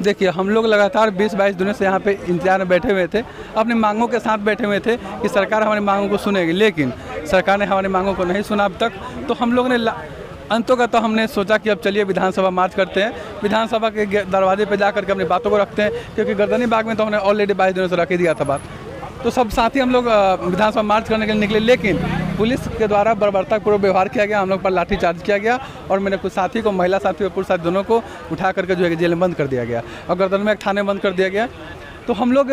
देखिए, हम लोग लगातार 20-22 दिनों से यहाँ पे इंतजार में बैठे हुए थे, अपनी मांगों के साथ बैठे हुए थे कि सरकार हमारी मांगों को सुनेगी, लेकिन सरकार ने हमारी मांगों को नहीं सुना अब तक। तो हम लोगों ने अंतों तो हमने सोचा कि अब चलिए विधानसभा मार्च करते हैं, विधानसभा के दरवाजे पे जा करके अपनी बातों को रखते हैं, क्योंकि गर्दनी बाग में तो हमने ऑलरेडी 22 दिनों से रख ही दिया था बात। तो सब साथी हम लोग विधानसभा मार्च करने के लिए निकले, लेकिन पुलिस के द्वारा बर्बरतापूर्वक व्यवहार किया गया, हम लोग पर लाठीचार्ज किया गया और मेरे कुछ साथी को, महिला साथी और पुरुष साथी दोनों को उठा करके जो है जेल में बंद कर दिया गया और गर्दन में एक थाने में बंद कर दिया गया। तो हम लोग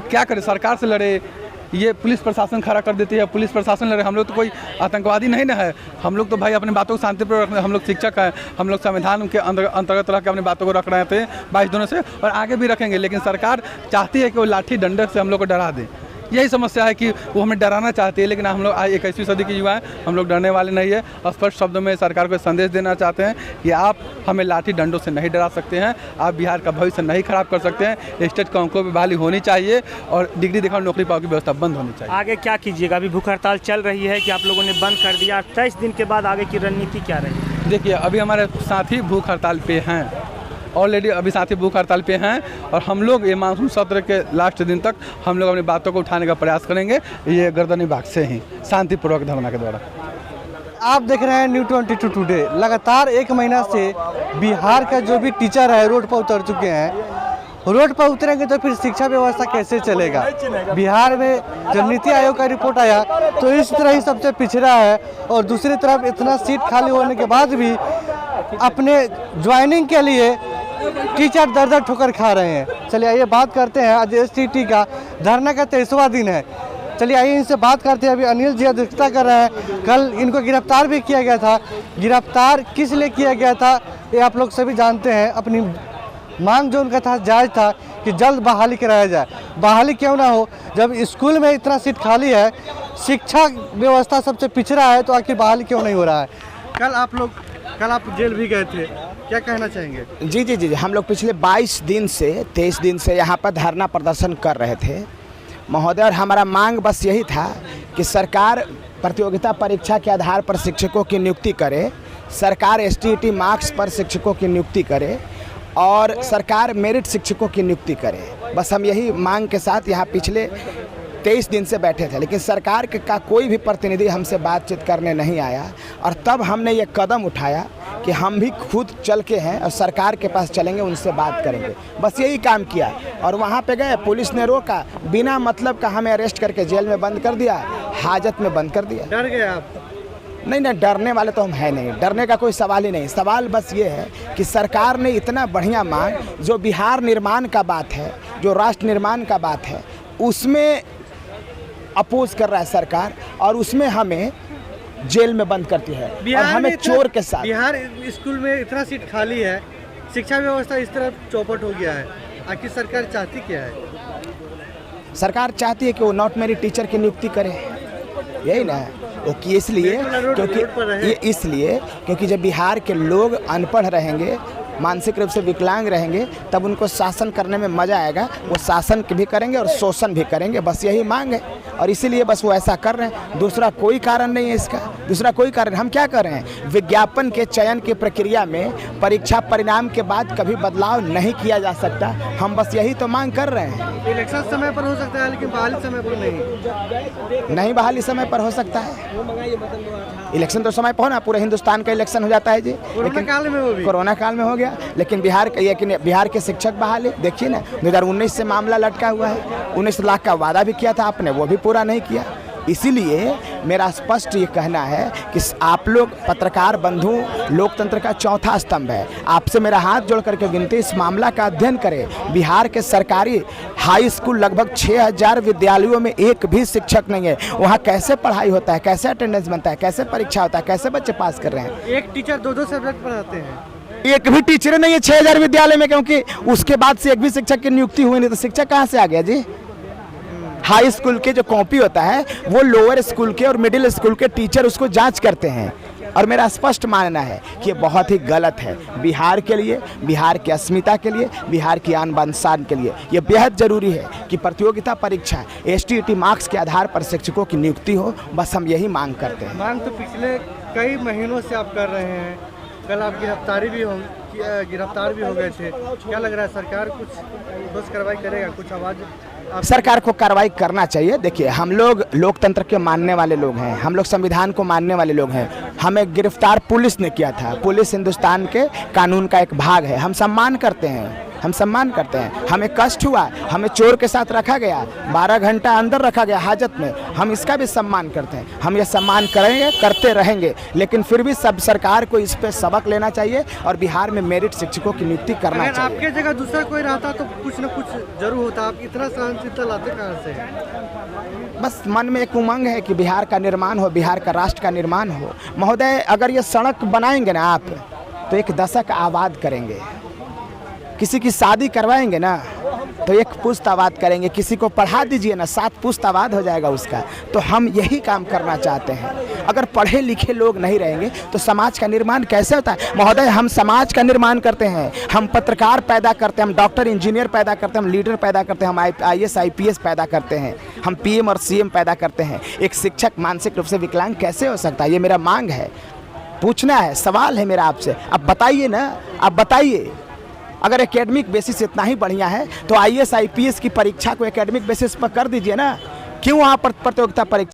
क्या करें, सरकार से लड़े, ये पुलिस प्रशासन खड़ा कर देती है, पुलिस प्रशासन लड़े। हम लोग तो कोई आतंकवादी नहीं ना है, हम लोग तो भाई अपनी बातों को शांतिपूर्वक रखते हैं। हम लोग शिक्षक हैं, हम लोग संविधान के अंतर्गत रह के अपनी बातों को रख रहे थे 22 दिनों से और आगे भी रखेंगे, लेकिन सरकार चाहती है कि वो लाठी डंडे से हम लोग को डरा दें। यही समस्या है कि वो हमें डराना चाहती है, लेकिन हम लोग 21वीं सदी के युवा हैं, हम लोग डरने वाले नहीं है। स्पष्ट शब्दों में सरकार को संदेश देना चाहते हैं कि आप हमें लाठी डंडों से नहीं डरा सकते हैं, आप बिहार का भविष्य नहीं खराब कर सकते हैं। स्टेट काउंसिल की बहाली होनी चाहिए और डिग्री दिखाओ नौकरी पाओ की व्यवस्था बंद होनी चाहिए। आगे क्या कीजिएगा? अभी भूख हड़ताल चल रही है कि आप लोगों ने बंद कर दिया, 23 दिन के बाद आगे की रणनीति क्या रही? देखिए, अभी हमारे साथी भूख हड़ताल पे हैं, ऑलरेडी अभी साथी भूख हड़ताल पे हैं और हम लोग ये मानसून सत्र के लास्ट दिन तक हम लोग अपनी बातों को उठाने का प्रयास करेंगे, ये गर्दनी बाग से ही शांतिपूर्वक धरना के द्वारा। आप देख रहे हैं न्यू 22 टुडे। लगातार 1 महीना से बिहार का जो भी टीचर है रोड पर उतर चुके हैं। रोड पर उतरेंगे तो फिर शिक्षा व्यवस्था कैसे चलेगा? बिहार में जब नीति आयोग का रिपोर्ट आया तो इस तरह ही सबसे पिछड़ा है और दूसरी तरफ इतना सीट खाली होने के बाद भी अपने ज्वाइनिंग के लिए टीचर दर ठोकर खा रहे हैं। चलिए आइए बात करते हैं, आज STT का धरना का 23वां दिन है। चलिए आइए इनसे बात करते हैं। अभी अनिल जी अध्यक्षता कर रहे हैं। कल इनको गिरफ्तार भी किया गया था। गिरफ्तार किस लिए किया गया था ये आप लोग सभी जानते हैं। अपनी मांग जो उनका था जायज़ था कि जल्द बहाली कराया जाए। बहाली क्यों ना हो, जब स्कूल में इतना सीट खाली है, शिक्षा व्यवस्था सबसे पिछड़ा है, तो आखिर बहाली क्यों नहीं हो रहा है? कल आप जेल भी गए थे, क्या कहना चाहेंगे? जी, हम लोग पिछले 23 दिन से यहाँ पर धरना प्रदर्शन कर रहे थे महोदय, और हमारा मांग बस यही था कि सरकार प्रतियोगिता परीक्षा के आधार पर शिक्षकों की नियुक्ति करे, सरकार STT मार्क्स पर शिक्षकों की नियुक्ति करे और सरकार मेरिट शिक्षकों की नियुक्ति करे। बस हम यही मांग के साथ यहाँ पिछले 23 दिन से बैठे थे, लेकिन सरकार का कोई भी प्रतिनिधि हमसे बातचीत करने नहीं आया और तब हमने ये कदम उठाया कि हम भी खुद चल के हैं और सरकार के पास चलेंगे, उनसे बात करेंगे। बस यही काम किया और वहाँ पे गए, पुलिस ने रोका, बिना मतलब का हमें अरेस्ट करके जेल में बंद कर दिया, हाजत में बंद कर दिया। डर गए आप? नहीं, डरने वाले तो हम हैं नहीं, डरने का कोई सवाल ही नहीं। सवाल बस ये है कि सरकार ने इतना बढ़िया मांग, जो बिहार निर्माण का बात है, जो राष्ट्र निर्माण का बात है, उसमें अपोज कर रहा है सरकार और उसमें हमें जेल में बंद करती है और हमें चोर के साथ। बिहार स्कूल में इतना सीट खाली है, शिक्षा व्यवस्था इस तरह चौपट हो गया है, आखिर सरकार चाहती क्या है? सरकार चाहती है कि वो नॉट मेरिट टीचर की नियुक्ति करे, यही ना है वो, कि इसलिए क्योंकि जब बिहार के लोग अनपढ़ रहेंगे, मानसिक रूप से विकलांग रहेंगे, तब उनको शासन करने में मज़ा आएगा। वो शासन भी करेंगे और शोषण भी करेंगे, बस यही मांग है और इसीलिए बस वो ऐसा कर रहे हैं। दूसरा कोई कारण नहीं है इसका, दूसरा कोई कारण। हम क्या कर रहे हैं? विज्ञापन के चयन की प्रक्रिया में परीक्षा परिणाम के बाद कभी बदलाव नहीं किया जा सकता, हम बस यही तो मांग कर रहे हैं। इलेक्शन समय पर हो सकता है, लेकिन बहाली समय पर नहीं। बहाली समय पर हो सकता है, इलेक्शन तो समय पर हो ना, पूरे हिंदुस्तान का इलेक्शन हो जाता है जी, लेकिन कोरोना काल में हो गया। लेकिन बिहार के शिक्षक बहाली देखिए ना, 2019 से मामला लटका हुआ है। 19 लाख का वादा भी किया था आपने, वो भी पूरा नहीं किया। इसीलिए मेरा स्पष्ट ये कहना है कि आप लोग पत्रकार बंधु लोकतंत्र का चौथा स्तंभ है, आपसे मेरा हाथ जोड़ करके विनती, इस मामला का अध्ययन करें। बिहार के सरकारी हाई स्कूल लगभग 6000 विद्यालयों में एक भी शिक्षक नहीं है। वहाँ कैसे पढ़ाई होता है, कैसे अटेंडेंस बनता है, कैसे परीक्षा होता है, कैसे बच्चे पास कर रहे हैं? एक टीचर 2-2 सब्जेक्ट पढ़ाते हैं, एक भी टीचर नहीं है 6000 विद्यालय में, क्योंकि उसके बाद से एक भी शिक्षक की नियुक्ति हुई नहीं, तो शिक्षक कहाँ से आ गया जी? हाई स्कूल के जो कॉपी होता है वो लोअर स्कूल के और मिडिल स्कूल के टीचर उसको जांच करते हैं और मेरा स्पष्ट मानना है कि ये बहुत ही गलत है। बिहार के लिए, बिहार की अस्मिता के लिए, बिहार की आन बान शान के लिए ये बेहद ज़रूरी है कि प्रतियोगिता परीक्षा STT मार्क्स के आधार पर शिक्षकों की नियुक्ति हो। बस हम यही मांग करते हैं। मांग तो पिछले कई महीनों से आप कर रहे हैं, कल आप गिरफ्तारी भी गिरफ्तार भी हो गए थे। क्या लग रहा है सरकार कुछ ठोस कार्रवाई करेगा, कुछ आवाज सरकार को कार्रवाई करना चाहिए। देखिए, हम लोग लोकतंत्र के मानने वाले लोग हैं, हम लोग संविधान को मानने वाले लोग हैं। हमें गिरफ्तार पुलिस ने किया था। पुलिस हिंदुस्तान के कानून का एक भाग है, हम सम्मान करते हैं, हम सम्मान करते हैं। हमें कष्ट हुआ, हमें चोर के साथ रखा गया, 12 घंटा अंदर रखा गया हाजत में, हम इसका भी सम्मान करते हैं। हम ये सम्मान करेंगे, करते रहेंगे, लेकिन फिर भी सब सरकार को इस पे सबक लेना चाहिए और बिहार में मेरिट शिक्षकों की नियुक्ति करना अगर चाहिए। आपके जगह दूसरा कोई रहता तो कुछ न कुछ जरूर होता। आप इतना सहनशीलता लाते कहाँ से? बस मन में एक उमंग है कि बिहार का निर्माण हो, बिहार का राष्ट्र का निर्माण हो। महोदय, अगर ये सड़क बनाएंगे ना आप, तो एक दशक आबाद करेंगे। किसी की शादी करवाएंगे ना तो एक पुश्त आबाद करेंगे। किसी को पढ़ा दीजिए ना, 7 पुश्त आबाद हो जाएगा उसका। तो हम यही काम करना चाहते हैं। अगर पढ़े लिखे लोग नहीं रहेंगे तो समाज का निर्माण कैसे होता है? महोदय, हम समाज का निर्माण करते हैं, हम पत्रकार पैदा करते हैं, हम डॉक्टर इंजीनियर पैदा करते हैं, हम लीडर पैदा करते हैं, हम IAS IPS पैदा करते हैं, हम PM और CM पैदा करते हैं। एक शिक्षक मानसिक रूप से विकलांग कैसे हो सकता है? ये मेरा मांग है, पूछना है, सवाल है मेरा आपसे। अब बताइए ना, आप बताइए। अगर एकेडमिक बेसिस इतना ही बढ़िया है तो IAS IPS की परीक्षा को एकेडमिक बेसिस पर कर दीजिए ना। क्यों वहाँ पर प्रतियोगिता परीक्षा